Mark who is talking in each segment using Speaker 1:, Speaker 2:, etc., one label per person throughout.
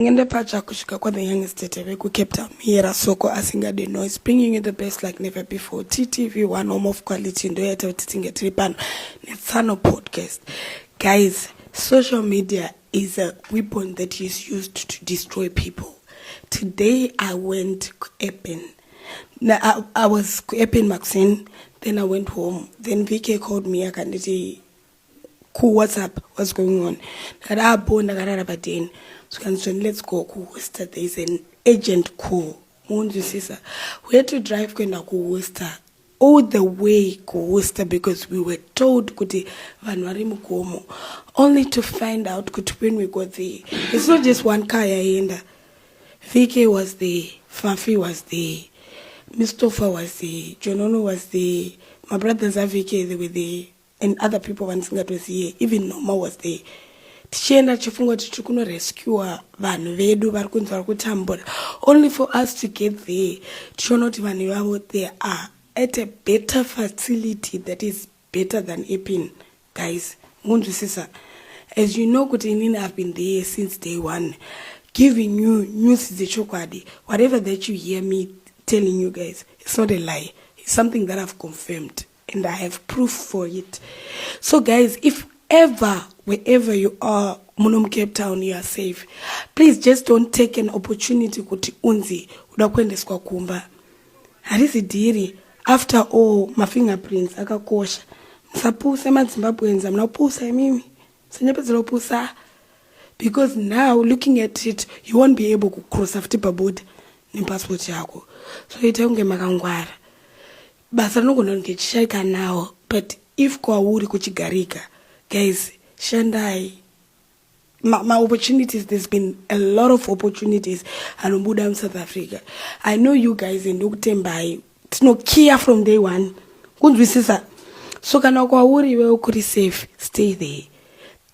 Speaker 1: Ngende pacha kushuka kwa the youngest tete ku Capetown here soko asinga de noise bringing you the best like never before. TTV one home of quality ndo yeta utitinge tripano Netsano podcast. Guys, social media is a weapon that is used to destroy people. Today I went Epping. Now I was Epping Maxine, then I went home. Then VK called me akanditi ku WhatsApp what's going on. Kada abona kada badin. So let's go ku Worcester. There is an agent call. We had to drive kwenda ku Worcester all the way ku Worcester because we were told kuti vanwari mugomo, only to find out kuti when we got there, it's not just one car yaenda. VK was there, Fafi was there, Mustafa was there, Jonono was there, my brothers are VK, they were there, and other people was here, even Noma was there. Tichenda chifungo tichukuno rescue vanhu vedu vari kunzi vari kutambura, only for us to get there tichiona kuti vanhu ivavo they are at a better facility that is better than Epping. Guys, munzwisisa, as you know kuti inini I've been there since day one, giving you news zechokwadi. Whatever that you hear me telling you guys, it's not a lie, it's something that I've confirmed and I have proof for it. So guys, if ever, wherever you are, Capetown, you are safe. Please just don't take an opportunity kuti unzi udakwendeswa kumba. Harisi diri, after all, my fingerprints akakosha. Msapusa mazimbabwenza, mnapusa mimi. Senyepezelo pusa. Because now, looking at it, you won't be able to cross after board ni passport yako. So itaunge makangwara. Basa nuko nongechishaika now, but if kwa uri kuchigarika, guys, Shandai, my opportunities, there's been a lot of opportunities and in South Africa. I know you guys in Nuktembai, it's no Kia from day one. So kana kwa uri we ukuri safe, stay there.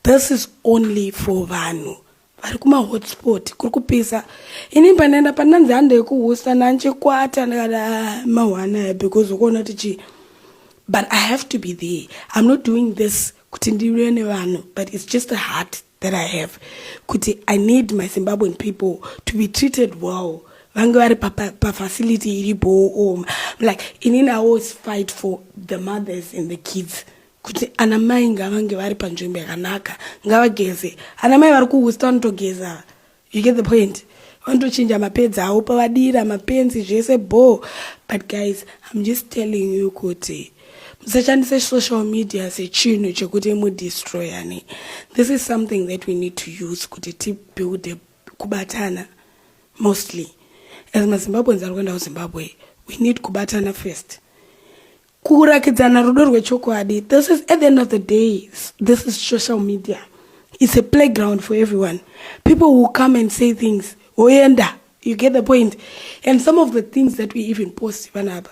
Speaker 1: This is only for Vanu. Varikuma hotspot, kurukupisa. Inimba nenda pananzi ande kuhusa nanche kwata na mawana because ukona tichi. But I have to be there. I'm not doing this but it's just a heart that I have. Kuti, I need my Zimbabwean people to be treated well. Facility, like, I always fight for the mothers and the kids. Kuti, anamai ngavange vari panjumbe kanaka, ngavageze. Anamai vari kuwusta togeza. You get the point? Want to change my pets, I hope my pens is bo. But guys, I'm just telling you, Kuti. Social media say chino chekuti mu destroy ani. This is something that we need to use kuti build kubatana mostly. As my Zimbabweans are going to Zimbabwe, we need kubatana first. Kurakidzana rudo rwechokwadi. This is at the end of the day, this is social media. It's a playground for everyone. People will come and say things. Oenda, you get the point. And some of the things that we even post vanaba.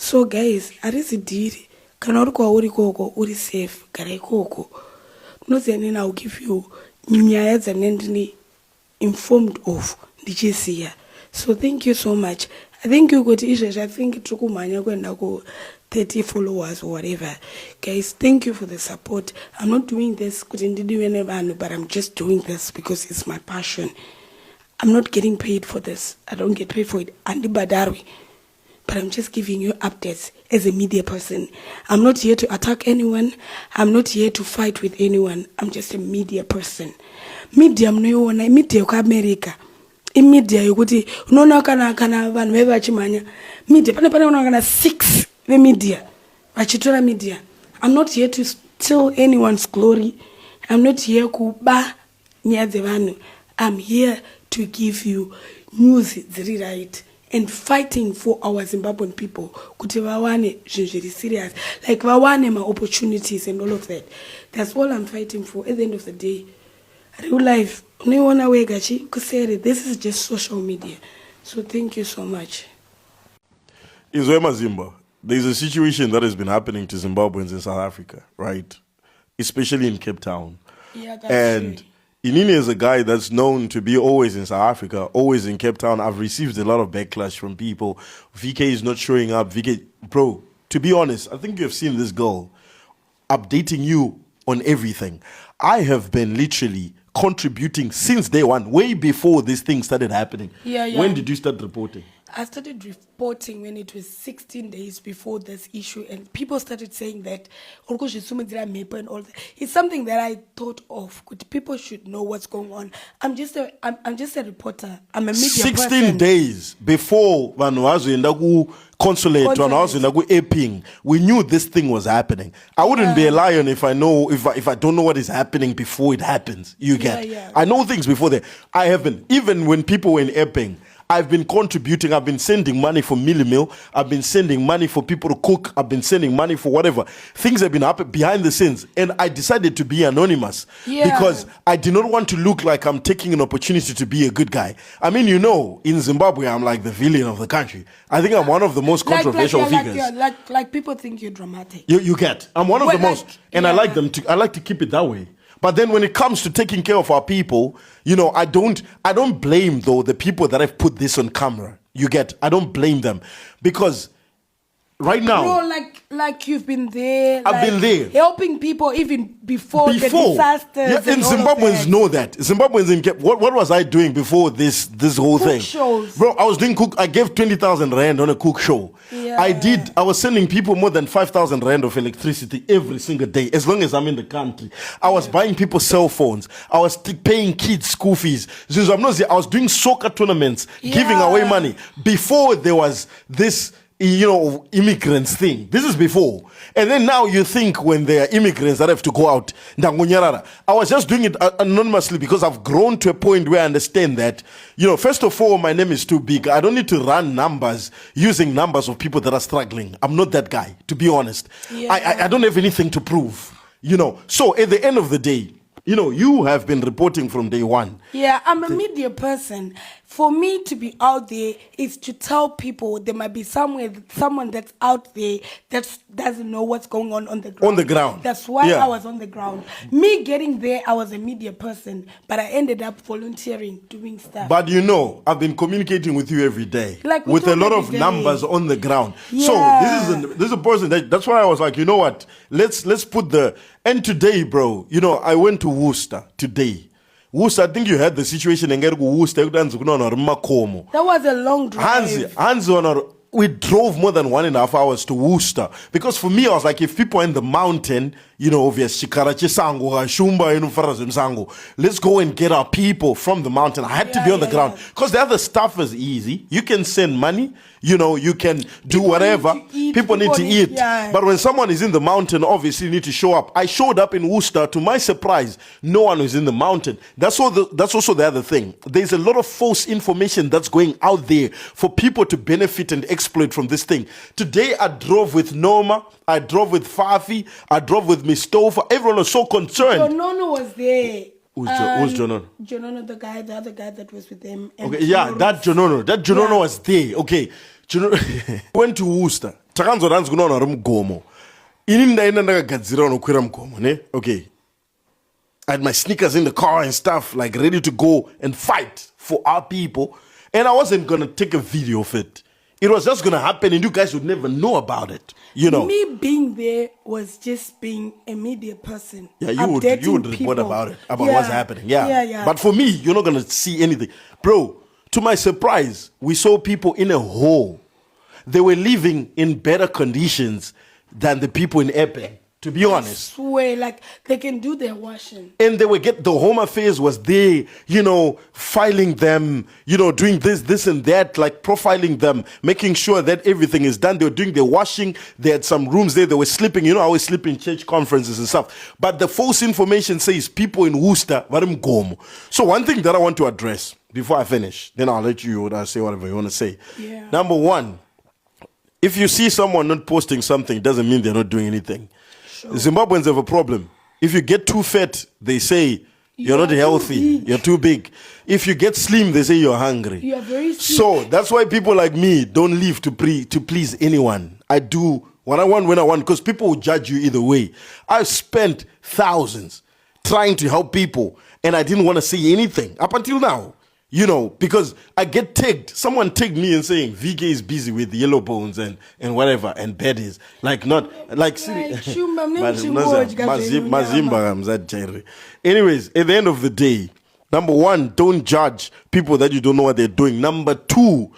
Speaker 1: So guys, arisi diri, kana uri kwa uri koko, uri safe, kare koko. Nozi I'll give you nyaya zanendini informed of ndichisiya. So thank you so much. I think you got issues. I think tukumanya kwenda ku 30 followers or whatever. Guys, thank you for the support. I'm not doing this but I'm just doing this because it's my passion. I'm not getting paid for this. I don't get paid for it. Andi Badarwi. But I'm just giving you updates as a media person. I'm not here to attack anyone. I'm not here to fight with anyone. I'm just a media person. Media mnayoona media kwa America. Media yokuti unaona kana vanhu vevachimanya. Media pane unaona kana 6 the media. Vachitora media. I'm not here to steal anyone's glory. I'm not here kuba nyadze vanhu. I'm here to give you news ziri right. And fighting for our Zimbabwean people. Kuti vawane zvinhu serious. Like vawane my opportunities and all of that. That's all I'm fighting for at the end of the day. Real life. This is just social media. So thank you so much.
Speaker 2: In Zimba, there's a situation that has been happening to Zimbabweans in South Africa, right? Especially in Cape Town.
Speaker 1: Yeah, that's
Speaker 2: and
Speaker 1: true.
Speaker 2: Inini is a guy that's known to be always in South Africa, always in Cape Town. I've received a lot of backlash from people. VK is not showing up. VK, bro, to be honest, I think you've seen this girl updating you on everything. I have been literally contributing since day one, way before this thing started happening.
Speaker 1: Yeah.
Speaker 2: When did you start reporting?
Speaker 1: I started reporting when it was 16 days before this issue, and people started saying that and all that. It's something that I thought of. People should know what's going on. I'm just a reporter. I'm a media
Speaker 2: 16
Speaker 1: person.
Speaker 2: days before consulate, we knew this thing was happening. I wouldn't be a lion if I don't know what is happening before it happens. You get?
Speaker 1: Yeah.
Speaker 2: I know things before that. I haven't. Even when people were in Epping, I've been contributing. I've been sending money for Millie. I've been sending money for people to cook. I've been sending money for whatever. Things have been happening behind the scenes. And I decided to be anonymous because I did not want to look like I'm taking an opportunity to be a good guy. I mean, in Zimbabwe, I'm like the villain of the country. I think I'm one of the most controversial figures.
Speaker 1: Like people think you're dramatic.
Speaker 2: You get. I'm one of the most. And I like to keep it that way. But then when it comes to taking care of our people, I don't blame though the people that have put this on camera. You get? I don't blame them because right now,
Speaker 1: no, like you've been there.
Speaker 2: I've been there
Speaker 1: helping people even before the disasters.
Speaker 2: Yeah, and Zimbabweans know that. Zimbabweans what was I doing before this whole
Speaker 1: cook
Speaker 2: thing?
Speaker 1: Shows.
Speaker 2: Bro, I was doing cook. I gave 20,000 rand on a cook show.
Speaker 1: Yeah.
Speaker 2: I was sending people more than 5,000 rand of electricity every single day, as long as I'm in the country. I was buying people cell phones. I was paying kids school fees. I was doing soccer tournaments, giving away money before there was this immigrants thing. This is before. And then now you think when there are immigrants that have to go out, I was just doing it anonymously because I've grown to a point where I understand that, first of all, my name is too big. I don't need to run numbers using numbers of people that are struggling. I'm not that guy, to be honest.
Speaker 1: Yeah.
Speaker 2: I don't have anything to prove, So at the end of the day, you have been reporting from day one.
Speaker 1: Yeah, I'm a media person. For me to be out there is to tell people there might be someone that's out there that doesn't know what's going on the ground.
Speaker 2: On the ground.
Speaker 1: That's why I was on the ground. Me getting there, I was a media person, but I ended up volunteering, doing stuff.
Speaker 2: But I've been communicating with you every day,
Speaker 1: with
Speaker 2: a lot of numbers on the ground.
Speaker 1: Yeah.
Speaker 2: So this is a person that's why I was like, you know what? Let's put and today, bro, I went to Worcester today. Worcester, I think you had the situation in Worcester. That
Speaker 1: was a long drive.
Speaker 2: We drove more than 1.5 hours to Worcester because for me, I was like, if people are in the mountain, let's go and get our people from the mountain. I had to be on the ground because the other stuff is easy. You can send money, you can do whatever. People need to eat.
Speaker 1: Yeah.
Speaker 2: But when someone is in the mountain, obviously you need to show up. I showed up in Worcester. To my surprise, no one was in the mountain. That's also the other thing. There's a lot of false information that's going out there for people to benefit and exploit from this thing. Today, I drove with Noma. I drove with Fafi. I drove with Miss Topher. Everyone was so concerned.
Speaker 1: Jonono was there.
Speaker 2: Who's Jonono?
Speaker 1: Jonono, the other guy that was with him.
Speaker 2: Okay, yeah, that Jonono was there. Okay, went to Worcester. Takanzo dance kunoona rumgomo. Inindaenda ndakagadzira unokwira mugomo, ne? Okay. I had my sneakers in the car and stuff, like ready to go and fight for our people. And I wasn't gonna take a video of it. It was just gonna happen, and you guys would never know about it.
Speaker 1: Me being there was just being a media person.
Speaker 2: Yeah, you would report about it, what's happening. Yeah. But for me, you're not gonna see anything, bro. To my surprise, we saw people in a hole. They were living in better conditions than the people in Epping. To be honest,
Speaker 1: I swear, like they can do their washing,
Speaker 2: and they would the Home Affairs was there, filing them, doing this and that, like profiling them, making sure that everything is done. They were doing their washing. They had some rooms there. They were sleeping. I always sleep in church conferences and stuff. But the false information says people in Worcester, Gomo. So one thing that I want to address before I finish, then I'll let you say whatever you want to say.
Speaker 1: Yeah.
Speaker 2: Number one, if you see someone not posting something, it doesn't mean they're not doing anything. Sure. Zimbabweans have a problem. If you get too fat, they say you're not healthy. You're too big. If you get slim, they say you're hungry.
Speaker 1: You are very sick.
Speaker 2: So that's why people like me don't live to please anyone. I do what I want when I want because people will judge you either way. I've spent thousands trying to help people and I didn't want to say anything up until now. You know, because I get tagged. Someone tagged me and saying VK is busy with yellow bones and whatever and baddies. Like not like anyways, at the end of the day, number one, don't judge people that you don't know what they're doing. Number two,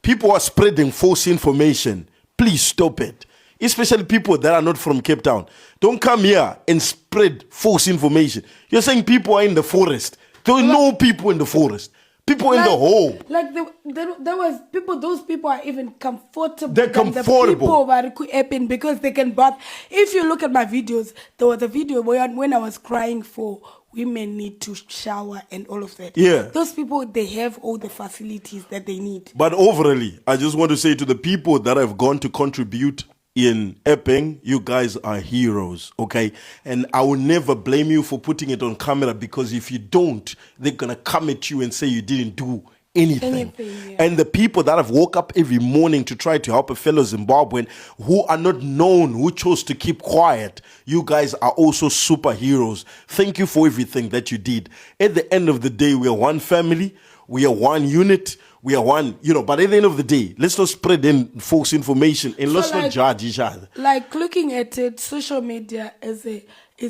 Speaker 2: people are spreading false information. Please stop it. Especially people that are not from Cape Town. Don't come here and spread false information. You're saying people are in the forest. There are no people in the forest. People in the hole.
Speaker 1: Like there was people. Those people are even comfortable.
Speaker 2: They're comfortable.
Speaker 1: The people are because they can bath. If you look at my videos, there was a video when I was crying for women need to shower and all of that.
Speaker 2: Yeah.
Speaker 1: Those people, they have all the facilities that they need.
Speaker 2: But overally, I just want to say to the people that have gone to contribute in Epping, you guys are heroes, okay? And I will never blame you for putting it on camera, because if you don't, they're gonna come at you and say you didn't do anything.
Speaker 1: Yeah.
Speaker 2: And the people that have woke up every morning to try to help a fellow Zimbabwean who are not known, who chose to keep quiet, you guys are also superheroes. Thank you for everything that you did. At the end of the day, we are one family, we are one unit, we are one, you know, but at the end of the day, let's not spread in false information and let's not judge each other.
Speaker 1: Like looking at it, social media is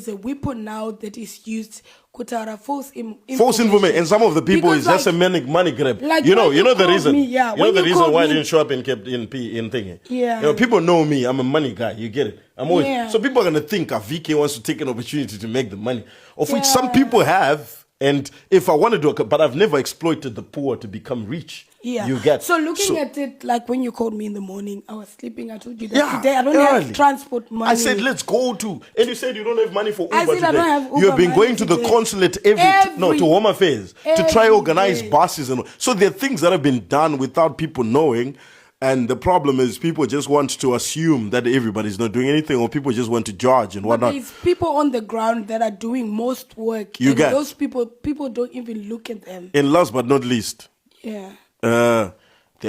Speaker 1: a weapon now that is used to false information.
Speaker 2: And some of the people is just a money grab.
Speaker 1: Like
Speaker 2: you know the reason.
Speaker 1: Me, yeah.
Speaker 2: You know the reason why I didn't show up in thingy.
Speaker 1: Yeah.
Speaker 2: You know, people know me. I'm a money guy. You get it. I'm always so people are gonna think VK wants to take an opportunity to make the money, of which some people have. And if I wanted to, but I've never exploited the poor to become rich.
Speaker 1: Yeah.
Speaker 2: You get.
Speaker 1: So looking at it, like when you called me in the morning, I was sleeping. I told you that today I don't have transport money.
Speaker 2: I said, let's go to. And you said you don't have money for Uber
Speaker 1: I said,
Speaker 2: today.
Speaker 1: I don't have Uber.
Speaker 2: You have been going to the consulate to Home Affairs to try organize buses and all. So there are things that have been done without people knowing. And the problem is people just want to assume that everybody's not doing anything, or people just want to judge and whatnot.
Speaker 1: There's people on the ground that are doing most work. Those people don't even look at them.
Speaker 2: And last but not least,
Speaker 1: there
Speaker 2: are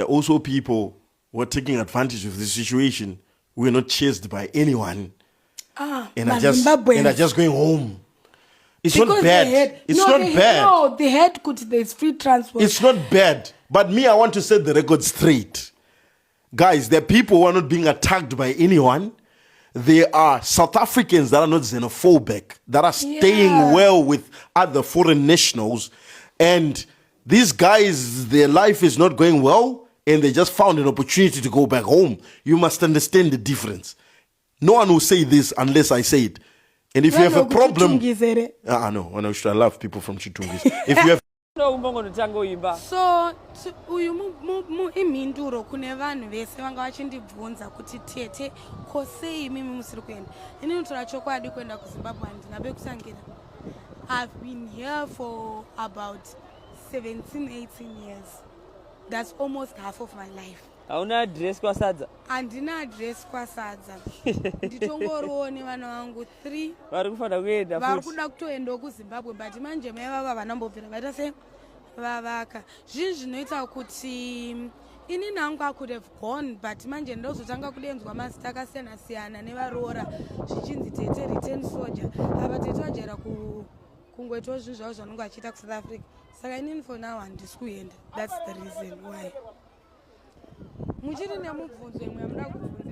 Speaker 2: also people who are taking advantage of the situation. We're not chased by anyone. And are just going home. It's not bad. It's not bad.
Speaker 1: No, they had there's free transport.
Speaker 2: It's not bad. But me, I want to set the record straight. Guys, there are people who are not being attacked by anyone. There are South Africans that are not xenophobic, that are staying well with other foreign nationals. And these guys, their life is not going well, and they just found an opportunity to go back home. You must understand the difference. No one will say this unless I say it. And if you have a problem... I know. I love people from Chitungis. If you have...
Speaker 3: So
Speaker 1: mu iminduro kune vanhu vese vanga vachindibvunza kuti tete kosei mimi musiri kuenda. Ini notora chokwadi kuenda kuZimbabwe handina bekusangira. I've been here for about 17-18 years. That's almost half of my life.
Speaker 3: Hauna address kwasadza?
Speaker 1: Handina address kwasadza. Nditongoriwo nevana vangu 3
Speaker 3: vari kufanira kuenda futi.
Speaker 1: Vari kuda kutoendawo kuZimbabwe, but manje mai vava vanambobvira vaita sei vavaka. Zvinhu zvinoita kuti ini nangu I could have gone, but manje ndozotanga kudenzwa mazita akasiyana siyana nevaroora zvichinzi tete return soldier. Apa tete wajera kungoitawo zvinhu zvavo zvanonge achiita kuSouth Africa. Saka inini for now handisi kuenda. That's the reason why. Muchiri nemubvunzo imwe yamuda kubvunza.